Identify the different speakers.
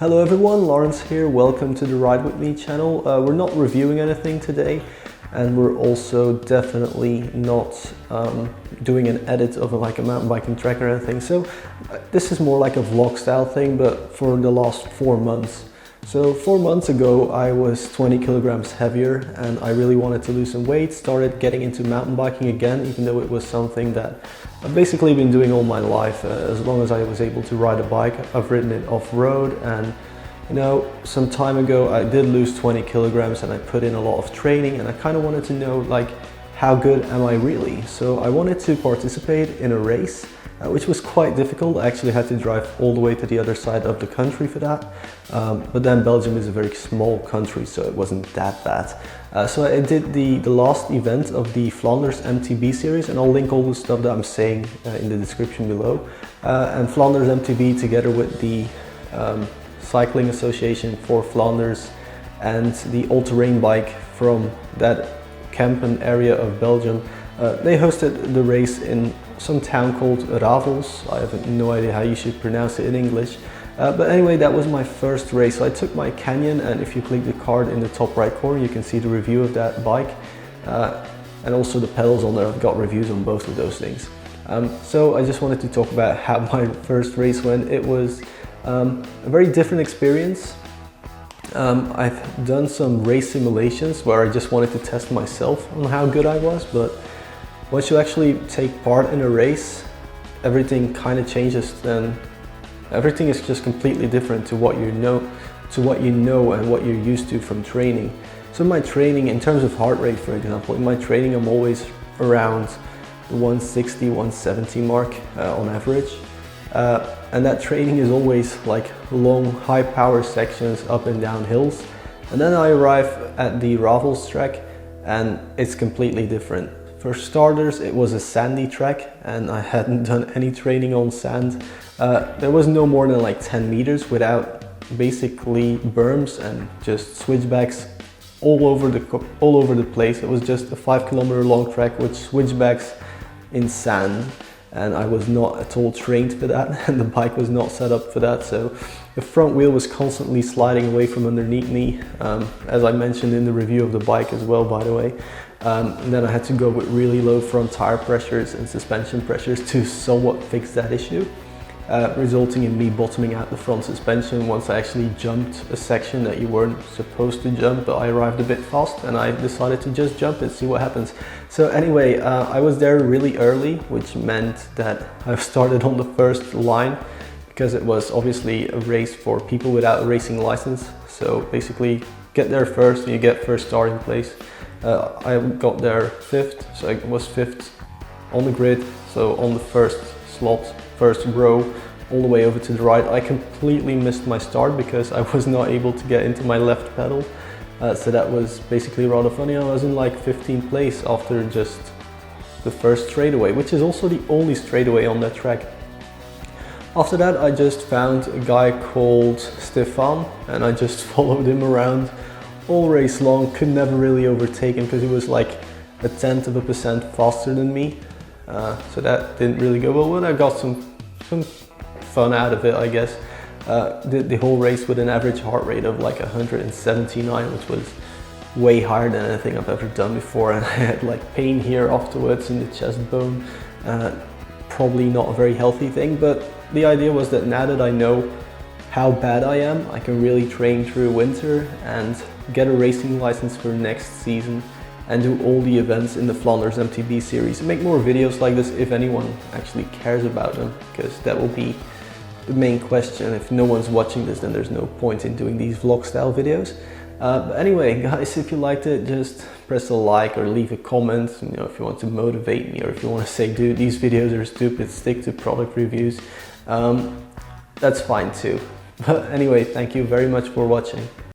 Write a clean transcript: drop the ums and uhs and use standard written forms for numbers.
Speaker 1: Hello everyone, Lawrence here. Welcome to the Ride With Me channel. We're not reviewing anything today, and we're also definitely not doing an edit of a mountain biking track or anything. So this is more like a vlog style thing, but for the last 4 months. So 4 months ago I was 20 kilograms heavier and I really wanted to lose some weight, started getting into mountain biking again, even though it was something that I've basically been doing all my life. As long as I was able to ride a bike, I've ridden it off-road, and you know, some time ago I did lose 20 kilograms and I put in a lot of training, and I kind of wanted to know, like, how good am I really? So I wanted to participate in a race, which was quite difficult. I actually had to drive all the way to the other side of the country for that. But then Belgium is a very small country, so it wasn't that bad. So I did the last event of the Flanders MTB series, and I'll link all the stuff that I'm saying in the description below. And Flanders MTB, together with the Cycling Association for Flanders and the all-terrain bike from that Kempen area of Belgium, they hosted the race in some town called Ravels. I have no idea how you should pronounce it in English. But anyway, that was my first race. So I took my Canyon, and if you click the card in the top right corner, you can see the review of that bike. And also the pedals on there. I've got reviews on both of those things. So I just wanted to talk about how my first race went. It was a very different experience. I've done some race simulations where I just wanted to test myself on how good I was, but once you actually take part in a race, everything kind of changes. Then everything is just completely different to what you know and what you're used to from training. So my training, in terms of heart rate, for example, in my training I'm always around the 160, 170 mark on average. And that training is always like long, high power sections up and down hills. And then I arrive at the Ravels track and it's completely different. For starters, it was a sandy track and I hadn't done any training on sand. There was no more than like 10 meters without basically berms and just switchbacks all over the place. It was just a 5 kilometer long track with switchbacks in sand. And I was not at all trained for that, and the bike was not set up for that. So the front wheel was constantly sliding away from underneath me, as I mentioned in the review of the bike as well, by the way. And then I had to go with really low front tire pressures and suspension pressures to somewhat fix that issue, resulting in me bottoming out the front suspension once I actually jumped a section that you weren't supposed to jump, but I arrived a bit fast and I decided to just jump it, see what happens. So anyway, I was there really early, which meant that I started on the first line because it was obviously a race for people without a racing license. So basically get there first and you get first starting place. I got there fifth, so I was fifth on the grid, so on the first slot, first row, all the way over to the right. I completely missed my start because I was not able to get into my left pedal. So that was basically rather funny. I was in like 15th place after just the first straightaway, which is also the only straightaway on that track. After that, I just found a guy called Stefan and I just followed him around all race long. Could never really overtake him because he was like 0.1% faster than me. So that didn't really go well, but I got some fun out of it, I guess. Did the whole race with an average heart rate of like 179, which was way higher than anything I've ever done before, and I had like pain here afterwards in the chest bone. Probably not a very healthy thing, but the idea was that now that I know how bad I am, I can really train through winter and get a racing license for next season and do all the events in the Flanders MTB series and make more videos like this if anyone actually cares about them, because that will be the main question. If no one's watching this, then there's no point in doing these vlog style videos. But anyway, guys, if you liked it, just press a like or leave a comment, you know, if you want to motivate me, or if you want to say, dude, these videos are stupid, stick to product reviews. That's fine too. But anyway, thank you very much for watching.